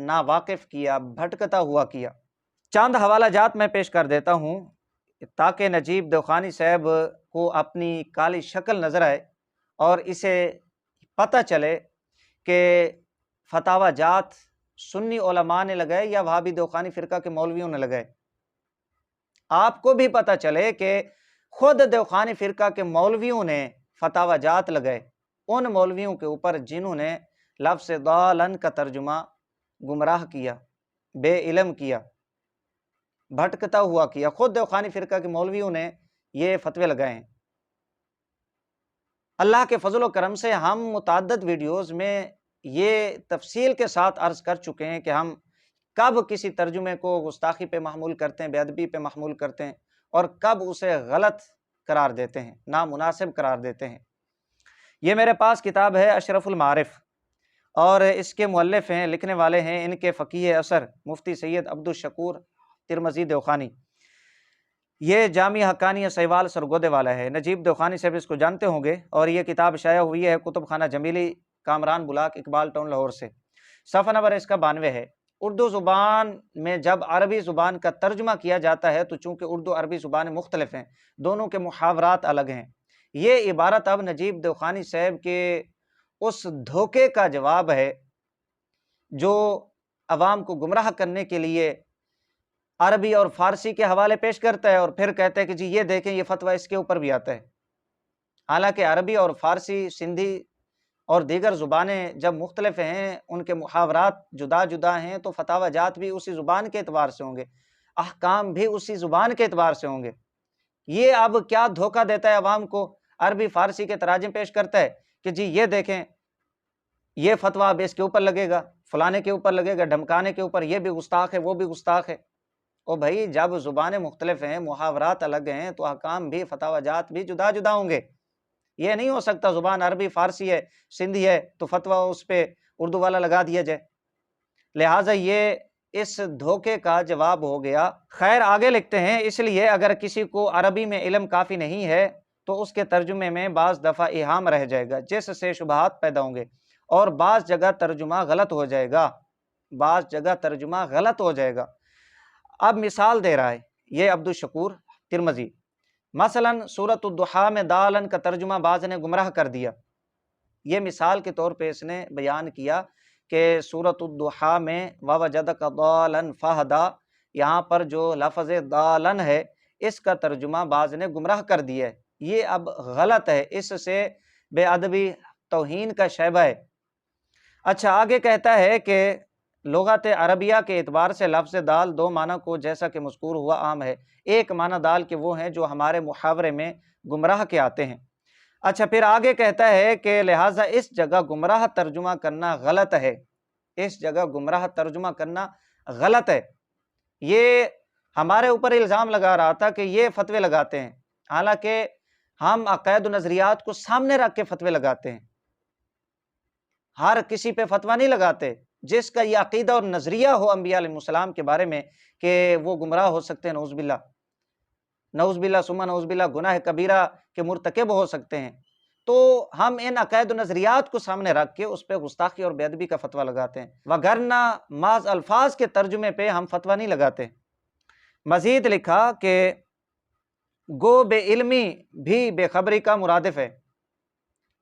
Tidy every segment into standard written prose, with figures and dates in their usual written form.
ناواقف کیا، بھٹکتا ہوا کیا۔ چند حوالہ جات میں پیش کر دیتا ہوں تاکہ نجیب دیوخانی صاحب کو اپنی کالی شکل نظر آئے اور اسے پتہ چلے کہ فتاوی جات سنی علماء نے لگائے یا وہابی دیوخانی فرقہ کے مولویوں نے لگائے۔ آپ کو بھی پتہ چلے کہ خود دیوخانی فرقہ کے مولویوں نے فتاوی جات لگائے، ان مولویوں کے اوپر جنہوں نے لفظ ضالن کا ترجمہ گمراہ کیا، بے علم کیا، بھٹکتا ہوا کیا۔ خود دیوخانی فرقہ کے مولویوں نے یہ فتوے لگائے ہیں۔ اللہ کے فضل و کرم سے ہم متعدد ویڈیوز میں یہ تفصیل کے ساتھ عرض کر چکے ہیں کہ ہم کب کسی ترجمے کو گستاخی پہ محمول کرتے ہیں، بے ادبی پہ محمول کرتے ہیں، اور کب اسے غلط قرار دیتے ہیں، نامناسب قرار دیتے ہیں۔ یہ میرے پاس کتاب ہے اشرف المعارف، اور اس کے مؤلف ہیں، لکھنے والے ہیں ان کے فقیہ اثر مفتی سید عبدالشکور ترمذی دیوخانی۔ یہ جامع حقانیہ سیوال سرگودے والا ہے، نجیب دیوخانی صاحب اس کو جانتے ہوں گے، اور یہ کتاب شائع ہوئی ہے کتب خانہ جمیلی، کامران بلاک، اقبال ٹاؤن، لاہور سے۔ صفحہ نمبر اس کا 92 ہے۔ اردو زبان میں جب عربی زبان کا ترجمہ کیا جاتا ہے تو چونکہ اردو عربی زبانیں مختلف ہیں، دونوں کے محاورات الگ ہیں، یہ عبارت اب نجیب دیوخانی صاحب کے اس دھوکے کا جواب ہے جو عوام کو گمراہ کرنے کے لیے عربی اور فارسی کے حوالے پیش کرتا ہے اور پھر کہتا ہے کہ جی یہ دیکھیں یہ فتویٰ اس کے اوپر بھی آتا ہے۔ حالانکہ عربی اور فارسی، سندھی اور دیگر زبانیں جب مختلف ہیں، ان کے محاورات جدا جدا ہیں، تو فتاوی جات بھی اسی زبان کے اعتبار سے ہوں گے، احکام بھی اسی زبان کے اعتبار سے ہوں گے۔ یہ اب کیا دھوکہ دیتا ہے عوام کو، عربی فارسی کے تراجم پیش کرتا ہے کہ جی یہ دیکھیں یہ فتویٰ اب اس کے اوپر لگے گا، فلانے کے اوپر لگے گا، دھمکانے کے اوپر، یہ بھی گستاخ ہے، وہ بھی گستاخ ہے۔ او بھائی جب زبانیں مختلف ہیں، محاورات الگ ہیں، تو احکام بھی، فتاوی جات بھی جدا جدا ہوں گے۔ یہ نہیں ہو سکتا زبان عربی فارسی ہے، سندھی ہے تو فتویٰ اس پہ اردو والا لگا دیا جائے۔ لہٰذا یہ اس دھوکے کا جواب ہو گیا۔ خیر آگے لکھتے ہیں، اس لیے اگر کسی کو عربی میں علم کافی نہیں ہے تو اس کے ترجمے میں بعض دفعہ ایہام رہ جائے گا جس سے شبہات پیدا ہوں گے، اور بعض جگہ ترجمہ غلط ہو جائے گا، بعض جگہ ترجمہ غلط ہو جائے گا۔ اب مثال دے رہا ہے یہ عبدالشکور ترمذی، مثلا سورۃ الضحیٰ میں دالن کا ترجمہ بعض نے گمراہ کر دیا۔ یہ مثال کے طور پہ اس نے بیان کیا کہ سورۃ الضحیٰ میں وَوَجَدَكَ ضَالًا فَهَدَىٰ، یہاں پر جو لفظ دالن ہے اس کا ترجمہ بعض نے گمراہ کر دیا ہے، یہ اب غلط ہے، اس سے بے ادبی، توہین کا شائبہ ہے۔ اچھا آگے کہتا ہے کہ لغت عربیہ کے اعتبار سے لفظ دال دو معنی کو جیسا کہ مذکور ہوا عام ہے۔ ایک معنی دال کے وہ ہیں جو ہمارے محاورے میں گمراہ کے آتے ہیں۔ اچھا پھر آگے کہتا ہے کہ لہٰذا اس جگہ گمراہ ترجمہ کرنا غلط ہے، اس جگہ گمراہ ترجمہ کرنا غلط ہے۔ یہ ہمارے اوپر الزام لگا رہا تھا کہ یہ فتوے لگاتے ہیں، حالانکہ ہم عقائد و نظریات کو سامنے رکھ کے فتوے لگاتے ہیں، ہر کسی پہ فتویٰ نہیں لگاتے۔ جس کا یہ عقیدہ اور نظریہ ہو انبیاء علیہ السلام کے بارے میں کہ وہ گمراہ ہو سکتے ہیں، نعوذ باللہ، نعوذ باللہ ثم نعوذ باللہ، گناہ کبیرہ کے مرتکب ہو سکتے ہیں، تو ہم ان عقائد و نظریات کو سامنے رکھ کے اس پہ گستاخی اور بے ادبی کا فتویٰ لگاتے ہیں، وگرنہ محض الفاظ کے ترجمے پہ ہم فتویٰ نہیں لگاتے۔ مزید لکھا کہ گو بے علمی بھی بے خبری کا مرادف ہے۔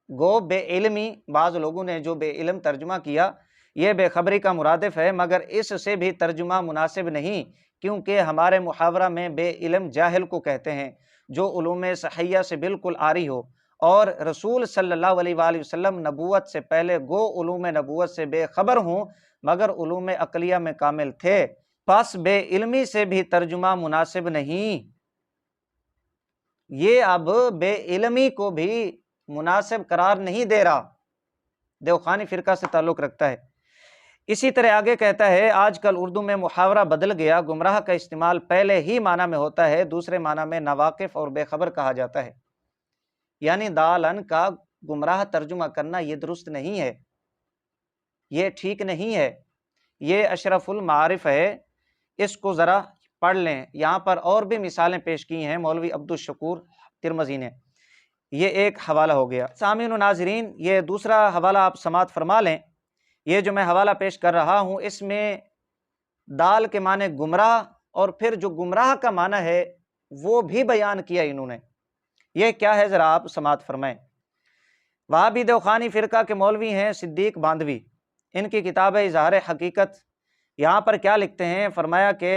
گو بے علمی، بعض لوگوں نے جو بے علم ترجمہ کیا، یہ بے خبری کا مرادف ہے، مگر اس سے بھی ترجمہ مناسب نہیں، کیونکہ ہمارے محاورہ میں بے علم جاہل کو کہتے ہیں جو علوم صحیحہ سے بالکل عاری ہو، اور رسول صلی اللہ علیہ وآلہ وسلم نبوت سے پہلے گو علوم نبوت سے بے خبر ہوں مگر علوم عقلیہ میں کامل تھے، پس بے علمی سے بھی ترجمہ مناسب نہیں۔ یہ اب بے علمی کو بھی مناسب قرار نہیں دے رہا، دیوخانی فرقہ سے تعلق رکھتا ہے۔ اسی طرح آگے کہتا ہے آج کل اردو میں محاورہ بدل گیا، گمراہ کا استعمال پہلے ہی معنی میں ہوتا ہے، دوسرے معنی میں ناواقف اور بے خبر کہا جاتا ہے۔ یعنی دالن کا گمراہ ترجمہ کرنا یہ درست نہیں ہے، یہ ٹھیک نہیں ہے۔ یہ اشرف المعارف ہے، اس کو ذرا پڑھ لیں، یہاں پر اور بھی مثالیں پیش کی ہیں مولوی عبدالشکور ترمذی نے۔ یہ ایک حوالہ ہو گیا۔ سامعین و ناظرین، یہ دوسرا حوالہ آپ سماعت فرما لیں، یہ جو میں حوالہ پیش کر رہا ہوں اس میں دال کے معنی گمراہ اور پھر جو گمراہ کا معنی ہے وہ بھی بیان کیا انہوں نے۔ یہ کیا ہے ذرا آپ سماعت فرمائیں۔ وہابی دیوخانی فرقہ کے مولوی ہیں صدیق باندھوی، ان کی کتاب ہے اظہار حقیقت۔ یہاں پر کیا لکھتے ہیں، فرمایا کہ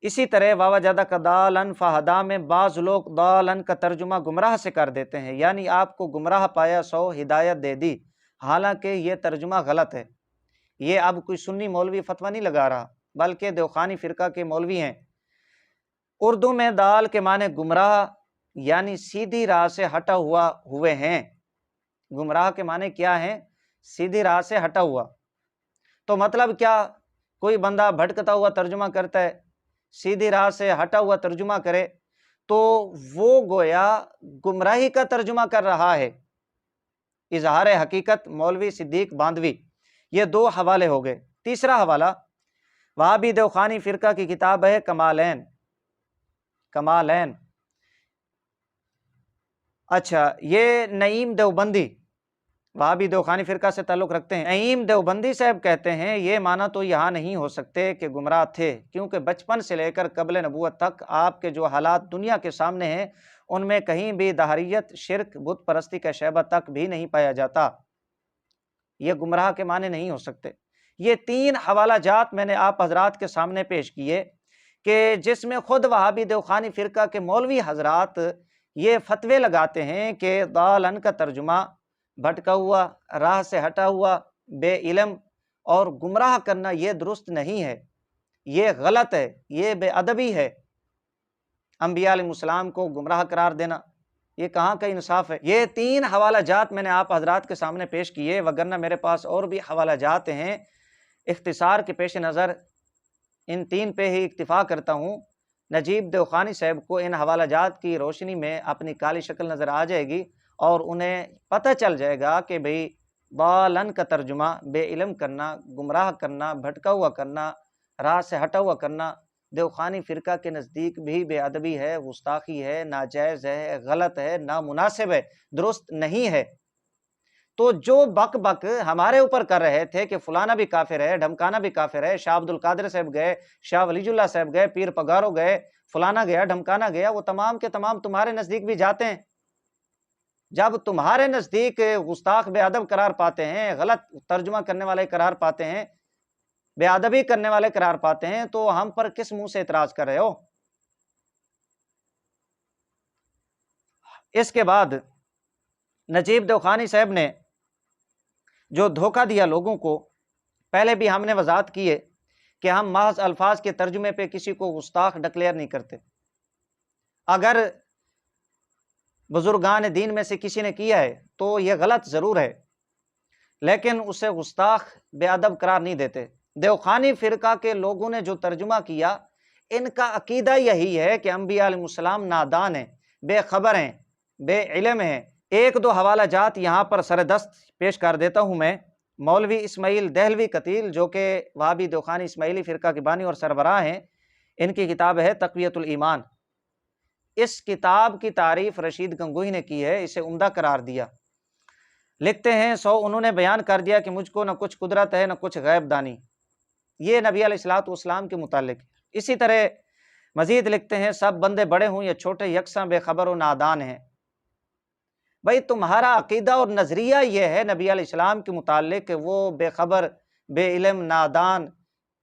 اسی طرح وَوَجَدَكَ ضَالًا فَهَدَىٰ میں بعض لوگ ضالن کا ترجمہ گمراہ سے کر دیتے ہیں، یعنی آپ کو گمراہ پایا سو ہدایت دے دی، حالانکہ یہ ترجمہ غلط ہے۔ یہ اب کوئی سنی مولوی فتویٰ نہیں لگا رہا بلکہ دیوخانی فرقہ کے مولوی ہیں۔ اردو میں دال کے معنی گمراہ یعنی سیدھی راہ سے ہٹا ہوا ہوئے ہیں۔ گمراہ کے معنی کیا ہیں؟ سیدھی راہ سے ہٹا ہوا۔ تو مطلب کیا، کوئی بندہ بھٹکتا ہوا ترجمہ کرتا ہے، سیدھی راہ سے ہٹا ہوا ترجمہ کرے تو وہ گویا گمراہی کا ترجمہ کر رہا ہے۔ اظہار حقیقت مولوی صدیق باندھوی، یہ دو حوالے ہو گئے۔ تیسرا حوالہ وہابی دیوخانی فرقہ کی کتاب ہے کمالین۔ کمالین، اچھا، یہ نعیم دیوبندی وہابی دیوخانی فرقہ سے تعلق رکھتے ہیں۔ نعیم دیوبندی صاحب کہتے ہیں یہ معنی تو یہاں نہیں ہو سکتے کہ گمراہ تھے، کیونکہ بچپن سے لے کر قبل نبوت تک آپ کے جو حالات دنیا کے سامنے ہیں ان میں کہیں بھی دہریت، شرک، بت پرستی کا شعبہ تک بھی نہیں پایا جاتا۔ یہ گمراہ کے معنی نہیں ہو سکتے۔ یہ تین حوالہ جات میں نے آپ حضرات کے سامنے پیش کیے کہ جس میں خود وہابی دیوخانی فرقہ کے مولوی حضرات یہ فتوے لگاتے ہیں کہ ضالن کا ترجمہ بھٹکا ہوا، راہ سے ہٹا ہوا، بے علم اور گمراہ کرنا یہ درست نہیں ہے، یہ غلط ہے، یہ بے ادبی ہے۔ انبیاء علیہ السلام کو گمراہ قرار دینا یہ کہاں کا انصاف ہے؟ یہ تین حوالہ جات میں نے آپ حضرات کے سامنے پیش کیے، وگرنہ میرے پاس اور بھی حوالہ جات ہیں۔ اختصار کے پیش نظر ان تین پہ ہی اکتفا کرتا ہوں۔ نجیب دیوخانی صاحب کو ان حوالہ جات کی روشنی میں اپنی کالی شکل نظر آ جائے گی اور انہیں پتہ چل جائے گا کہ بھئی ضالن کا ترجمہ بے علم کرنا، گمراہ کرنا، بھٹکا ہوا کرنا، راہ سے ہٹا ہوا کرنا دیوخانی فرقہ کے نزدیک بھی بے ادبی ہے، گستاخی ہے، ناجائز ہے، غلط ہے، نامناسب ہے، درست نہیں ہے۔ تو جو بک بک ہمارے اوپر کر رہے تھے کہ فلانا بھی کافر ہے، ڈھمکانا بھی کافر ہے، شاہ عبد القادر صاحب گئے، شاہ ولی اللہ صاحب گئے، پیر پگارو گئے، فلانا گیا، ڈھمکانا گیا، وہ تمام کے تمام تمہارے نزدیک بھی جاتے ہیں۔ جب تمہارے نزدیک گستاخ بے ادب قرار پاتے ہیں، غلط ترجمہ کرنے والے قرار پاتے ہیں، بے ادبی کرنے والے قرار پاتے ہیں، تو ہم پر کس منہ سے اعتراض کر رہے ہو؟ اس کے بعد نجیب دیوخانی صاحب نے جو دھوکہ دیا لوگوں کو، پہلے بھی ہم نے وضاحت کی ہے کہ ہم محض الفاظ کے ترجمے پہ کسی کو گستاخ ڈکلیئر نہیں کرتے۔ اگر بزرگان دین میں سے کسی نے کیا ہے تو یہ غلط ضرور ہے، لیکن اسے گستاخ بے ادب قرار نہیں دیتے۔ دیوخانی فرقہ کے لوگوں نے جو ترجمہ کیا، ان کا عقیدہ یہی ہے کہ انبیاء علیہ السلام نادان ہیں، بے خبر ہیں، بے علم ہیں۔ ایک دو حوالہ جات یہاں پر سر دست پیش کر دیتا ہوں میں۔ مولوی اسماعیل دہلوی قتیل جو کہ وہابی دیوخانی اسماعیلی فرقہ کے بانی اور سربراہ ہیں، ان کی کتاب ہے تقویۃ الایمان۔ اس کتاب کی تعریف رشید گنگوہی نے کی ہے، اسے عمدہ قرار دیا۔ لکھتے ہیں انہوں نے بیان کر دیا کہ مجھ کو نہ کچھ قدرت ہے نہ کچھ غیب دانی، یہ نبی علیہ الصلوۃ والسلام کے متعلق۔ اسی طرح مزید لکھتے ہیں سب بندے بڑے ہوں یا چھوٹے یکساں بے خبر و نادان ہیں۔ بھائی تمہارا عقیدہ اور نظریہ یہ ہے نبی علیہ السلام کے متعلق کہ وہ بے خبر، بے علم، نادان،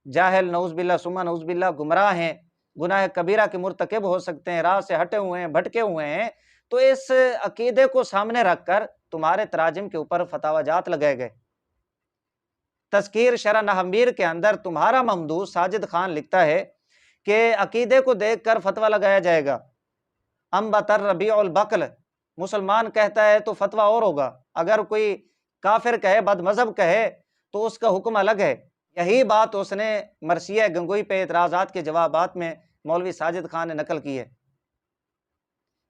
جاہل، نعوذ باللہ ثم نعوذ باللہ، گمراہ ہیں، گناہ کبیرہ کے مرتکب ہو سکتے ہیں، راہ سے ہٹے ہوئے ہیں، بھٹکے ہوئے ہیں۔ تو اس عقیدے کو سامنے رکھ کر تمہارے تراجم کے اوپر فتاوی جات لگائے گئے۔ تذکیر شرح نحویر کے اندر تمہارا ممدوح ساجد خان لکھتا ہے کہ عقیدے کو دیکھ کر فتویٰ لگایا جائے گا۔ انبت الربیع البقل، مسلمان کہتا ہے تو فتویٰ اور ہوگا، اگر کوئی کافر کہے، بد مذہب کہے تو اس کا حکم الگ ہے۔ یہی بات اس نے مرثیہ گنگوئی پہ اعتراضات کے جوابات میں مولوی ساجد خان نے نقل کی ہے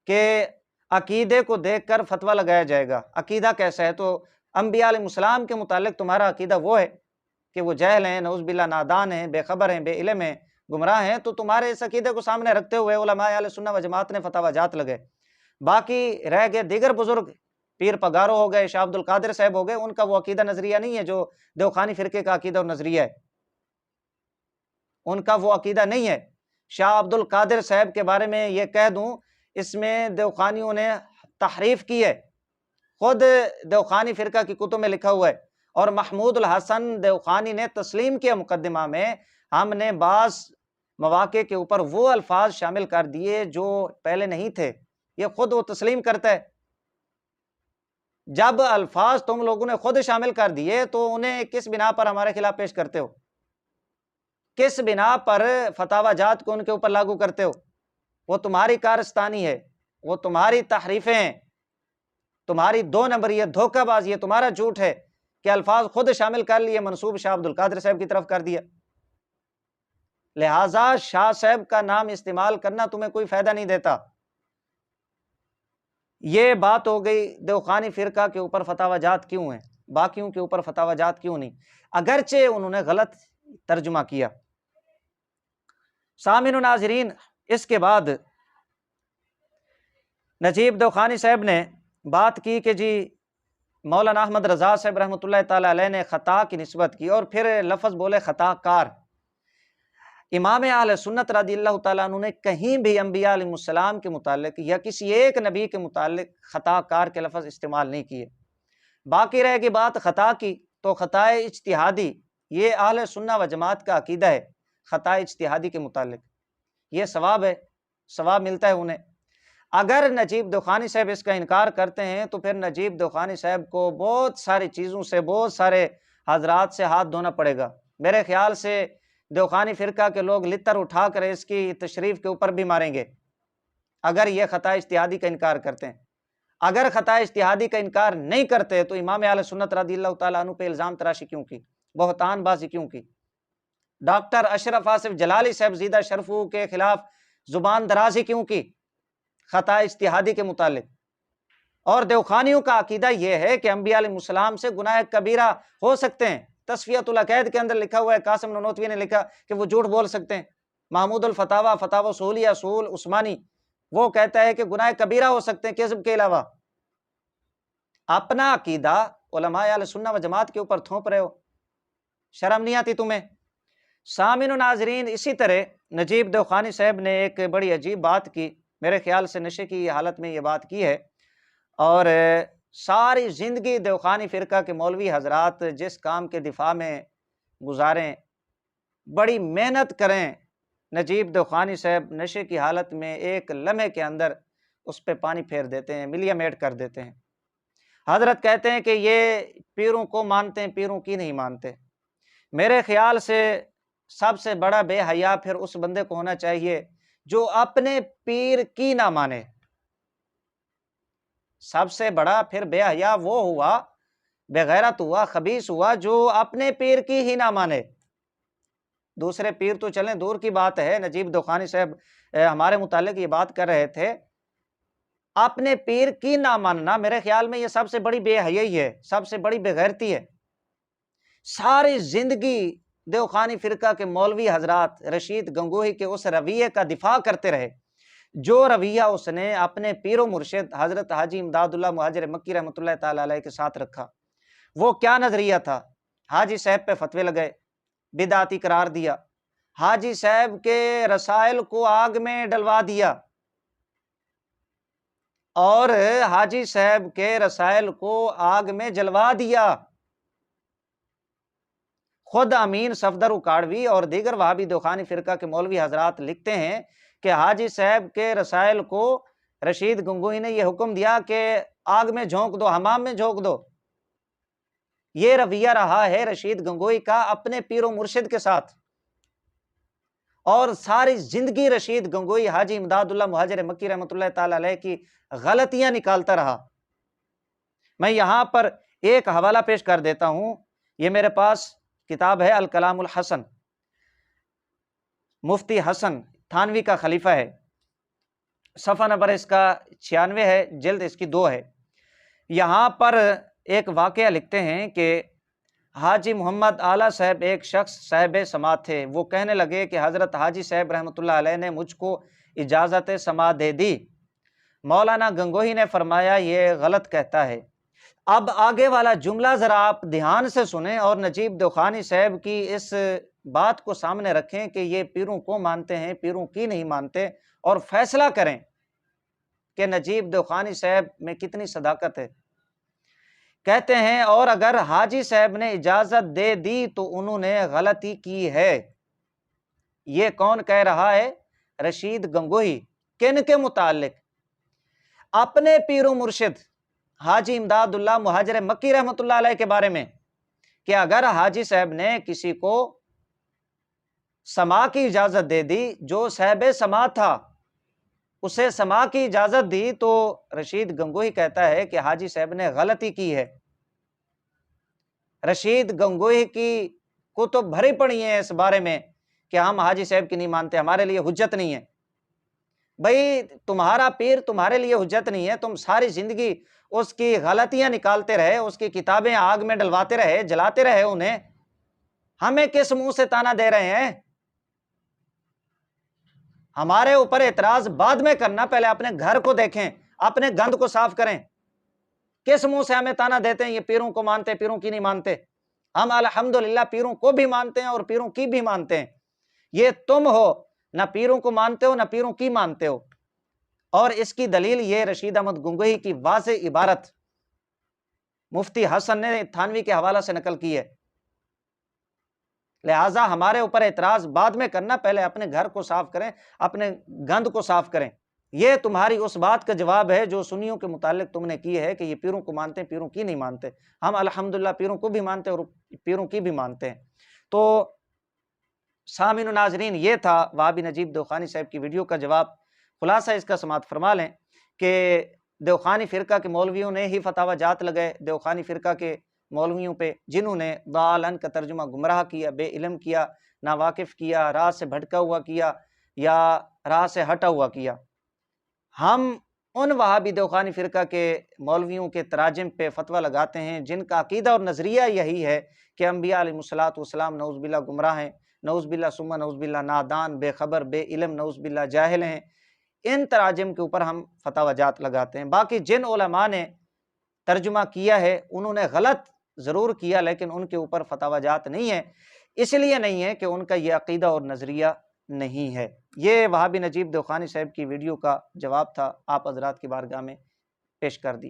کہ عقیدے کو دیکھ کر فتویٰ لگایا جائے گا۔ عقیدہ کیسا ہے؟ تو انبیاء علیہ السلام کے متعلق تمہارا عقیدہ وہ ہے کہ وہ جاہل ہیں، نعوذ باللہ نادان ہیں، بے خبر ہیں، بے علم ہیں، گمراہ ہیں، تو تمہارے اس عقیدے کو سامنے رکھتے ہوئے علماء اہل سنت و جماعت نے فتاوی جات لگے۔ باقی رہ گئے دیگر بزرگ، پیر پگارو ہو گئے، شاہ عبد القادر صاحب ہو گئے، ان کا وہ عقیدہ نظریہ نہیں ہے جو دیوخانی فرقے کا عقیدہ اور نظریہ ہے، ان کا وہ عقیدہ نہیں ہے۔ شاہ عبد القادر صاحب کے بارے میں یہ کہہ دوں، اس میں دیوخانیوں نے تحریف کی ہے، خود دیوخانی فرقہ کی کتب میں لکھا ہوا ہے، اور محمود الحسن دیوخانی نے تسلیم کیا مقدمہ میں، ہم نے بعض مواقع کے اوپر وہ الفاظ شامل کر دیے جو پہلے نہیں تھے، یہ خود وہ تسلیم کرتا ہے۔ جب الفاظ تم لوگوں نے خود شامل کر دیے تو انہیں کس بنا پر ہمارے خلاف پیش کرتے ہو؟ کس بنا پر فتاوی جات کو ان کے اوپر لاگو کرتے ہو؟ وہ تمہاری کارستانی ہے، وہ تمہاری تحریفیں ہیں، تمہاری دو نمبری ہے، دھوکہ بازی ہے، تمہارا جھوٹ ہے کہ الفاظ خود شامل کر لیے، منسوب شاہ عبد القادر صاحب کی طرف کر دیا۔ لہٰذا شاہ صاحب کا نام استعمال کرنا تمہیں کوئی فائدہ نہیں دیتا۔ یہ بات ہو گئی دیوخانی فرقہ کے اوپر فتاوی جات کیوں ہیں، باقیوں کے اوپر فتاوی جات کیوں نہیں، اگرچہ انہوں نے غلط ترجمہ کیا۔ سامعین و ناظرین، اس کے بعد نجیب دیوخانی صاحب نے بات کی کہ جی مولانا احمد رضا صاحب رحمۃ اللہ تعالی علیہ نے خطا کی نسبت کی، اور پھر لفظ بولے خطا کار۔ امام اہل سنت رضی اللہ تعالیٰ عنہ نے کہیں بھی انبیاء علیہ السلام کے متعلق یا کسی ایک نبی کے متعلق خطا کار کے لفظ استعمال نہیں کیے۔ باقی رہے گی بات خطا کی، تو خطا اجتہادی، یہ اہل سنہ و جماعت کا عقیدہ ہے، خطا اجتہادی کے متعلق یہ ثواب ہے، ثواب ملتا ہے انہیں۔ اگر نجیب دیوخانی صاحب اس کا انکار کرتے ہیں تو پھر نجیب دیوخانی صاحب کو بہت ساری چیزوں سے، بہت سارے حضرات سے ہاتھ دھونا پڑے گا۔ میرے خیال سے دیوخانی فرقہ کے لوگ لتر اٹھا کر اس کی تشریف کے اوپر بھی ماریں گے اگر یہ خطا اجتہادی کا انکار کرتے ہیں۔ اگر خطا اجتہادی کا انکار نہیں کرتے تو امام اہل سنت رضی اللہ تعالیٰ عنہ پہ الزام تراشی کیوں کی، بہتان بازی کیوں کی؟ ڈاکٹر اشرف آصف جلالی صاحب زیدہ شرفو کے خلاف زبان درازی کیوں کی خطا اجتہادی کے متعلق؟ اور دیوخانیوں کا عقیدہ یہ ہے کہ انبیاء علیہ السلام سے گناہ کبیرہ ہو سکتے ہیں۔ تصفیۃ العقائد کے اندر لکھا ہوا ہے، قاسم ننوتوی نے لکھا کہ وہ جھوٹ بول سکتے ہیں۔ محمود الفتاوی، فتاوی اصولیہ، اصول عثمانی، وہ کہتا ہے کہ گناہ کبیرہ ہو سکتے ہیں کذب کے علاوہ۔ اپنا عقیدہ علماء اہل سنہ و جماعت کے اوپر تھوپ رہے ہو، شرم نہیں آتی تمہیں؟ سامعین و ناظرین، اسی طرح نجیب دیوخانی صاحب نے ایک بڑی عجیب بات کی، میرے خیال سے نشے کی حالت میں یہ بات کی ہے، اور ساری زندگی دیوخانی فرقہ کے مولوی حضرات جس کام کے دفاع میں گزاریں، بڑی محنت کریں، نجیب دیوخانی صاحب نشے کی حالت میں ایک لمحے کے اندر اس پہ پانی پھیر دیتے ہیں، ملیا میٹ کر دیتے ہیں۔ حضرت کہتے ہیں کہ یہ پیروں کو مانتے ہیں، پیروں کی نہیں مانتے۔ میرے خیال سے سب سے بڑا بے حیا پھر اس بندے کو ہونا چاہیے جو اپنے پیر کی نہ مانے۔ سب سے بڑا پھر بے حیا وہ ہوا، بے غیرت ہوا، خبیث ہوا جو اپنے پیر کی ہی نہ مانے۔ دوسرے پیر تو چلیں دور کی بات ہے، نجیب دیوخانی صاحب ہمارے متعلق یہ بات کر رہے تھے، اپنے پیر کی نہ ماننا میرے خیال میں یہ سب سے بڑی بے حیائی ہے، سب سے بڑی بے غیرتی ہے۔ ساری زندگی دیوخانی فرقہ کے مولوی حضرات رشید گنگوہی کے اس رویے کا دفاع کرتے رہے جو رویہ اس نے اپنے پیر و مرشد حضرت حاجی امداد اللہ مہاجر مکی رحمۃ اللہ تعالی علیہ کے ساتھ رکھا۔ وہ کیا نظریہ تھا؟ حاجی صاحب پہ فتوے لگائے، بدعتی قرار دیا، حاجی صاحب کے رسائل کو آگ میں ڈلوا دیا، اور حاجی صاحب کے رسائل کو آگ میں جلوا دیا۔ خود امین صفدر اکاڑوی اور دیگر وہابی دیوخانی فرقہ کے مولوی حضرات لکھتے ہیں کہ حاجی صاحب کے رسائل کو رشید گنگوہی نے یہ حکم دیا کہ آگ میں جھونک دو، حمام میں جھونک دو۔ یہ رویہ رہا ہے رشید گنگوہی کا اپنے پیر و مرشد کے ساتھ، اور ساری زندگی رشید گنگوہی حاجی امداد اللہ مہاجر مکی رحمۃ اللہ تعالی علیہ کی غلطیاں نکالتا رہا۔ میں یہاں پر ایک حوالہ پیش کر دیتا ہوں، یہ میرے پاس کتاب ہے الکلام الحسن، مفتی حسن تھانوی کا خلیفہ ہے، صفحہ نمبر اس کا 96 ہے، جلد اس کی 2 ہے۔ یہاں پر ایک واقعہ لکھتے ہیں کہ حاجی محمد اعلیٰ صاحب ایک شخص صاحب سماعت تھے، وہ کہنے لگے کہ حضرت حاجی صاحب رحمۃ اللہ علیہ نے مجھ کو اجازت سماعت دے دی، مولانا گنگوہی نے فرمایا یہ غلط کہتا ہے۔ اب آگے والا جملہ ذرا آپ دھیان سے سنیں اور نجیب دوخانی صاحب کی اس بات کو سامنے رکھیں کہ یہ پیروں کو مانتے ہیں، پیروں کی نہیں مانتے، اور فیصلہ کریں کہ نجیب دوخانی صاحب میں کتنی صداقت ہے۔ کہتے ہیں اور اگر حاجی صاحب نے اجازت دے دی تو انہوں نے غلطی کی ہے۔ یہ کون کہہ رہا ہے؟ رشید گنگوہی۔ کن کے متعلق؟ اپنے پیر و مرشد حاجی امداد اللہ مہاجر مکی رحمۃ اللہ علیہ کے بارے میں، کہ اگر حاجی صاحب نے کسی کو سماع کی اجازت دے دی، جو صاحب سماع تھا اسے سماع کی اجازت دی، تو رشید گنگوہی کہتا ہے کہ حاجی صاحب نے غلطی کی ہے۔ رشید گنگوہی کی کتب بھری پڑی ہیں اس بارے میں کہ ہم حاجی صاحب کی نہیں مانتے، ہمارے لیے حجت نہیں ہے۔ بھئی تمہارا پیر تمہارے لیے حجت نہیں ہے، تم ساری زندگی اس کی غلطیاں نکالتے رہے، اس کی کتابیں آگ میں ڈلواتے رہے، جلاتے رہے انہیں، ہمیں کس منہ سے تانا دے رہے ہیں؟ ہمارے اوپر اعتراض بعد میں کرنا، پہلے اپنے گھر کو دیکھیں، اپنے گند کو صاف کریں۔ کس منہ سے ہمیں تانا دیتے ہیں یہ پیروں کو مانتے، پیروں کی نہیں مانتے؟ ہم الحمدللہ پیروں کو بھی مانتے ہیں اور پیروں کی بھی مانتے ہیں۔ یہ تم ہو نہ پیروں کو مانتے ہو نہ پیروں کی مانتے ہو، اور اس کی دلیل یہ رشید احمد گنگوہی کی واضح عبارت مفتی حسن نے تھانوی کے حوالہ سے نقل کی ہے۔ لہٰذا ہمارے اوپر اعتراض بعد میں کرنا، پہلے اپنے گھر کو صاف کریں، اپنے گند کو صاف کریں۔ یہ تمہاری اس بات کا جواب ہے جو سنیوں کے متعلق تم نے کی ہے کہ یہ پیروں کو مانتے ہیں، پیروں کی نہیں مانتے۔ ہم الحمدللہ پیروں کو بھی مانتے ہیں اور پیروں کی بھی مانتے ہیں۔ تو سامعین و ناظرین، یہ تھا وہابی نجیب دوخانی صاحب کی ویڈیو کا جواب۔ خلاصہ اس کا سماعت فرما لیں کہ دوخانی فرقہ کے مولویوں نے ہی فتاوی جات لگائے، دوخانی فرقہ کے مولویوں پہ، جنہوں نے ضالن کا ترجمہ گمراہ کیا، بے علم کیا، ناواقف کیا، راہ سے بھٹکا ہوا کیا یا راہ سے ہٹا ہوا کیا۔ ہم ان وہابی دوخانی فرقہ کے مولویوں کے تراجم پہ فتویٰ لگاتے ہیں جن کا عقیدہ اور نظریہ یہی ہے کہ انبیاء علیہ الصلوۃ والسلام نعوذ باللہ گمراہ ہیں، نعوذ باللہ ثم نعوذ باللہ نادان، بے خبر، بے علم، نعوذ باللہ جاہل ہیں۔ ان تراجم کے اوپر ہم فتاوی جات لگاتے ہیں۔ باقی جن علماء نے ترجمہ کیا ہے انہوں نے غلط ضرور کیا، لیکن ان کے اوپر فتاوی جات نہیں ہے، اس لیے نہیں ہے کہ ان کا یہ عقیدہ اور نظریہ نہیں ہے۔ یہ وہابی نجیب دوخانی صاحب کی ویڈیو کا جواب تھا، آپ حضرات کی بارگاہ میں پیش کر دیا۔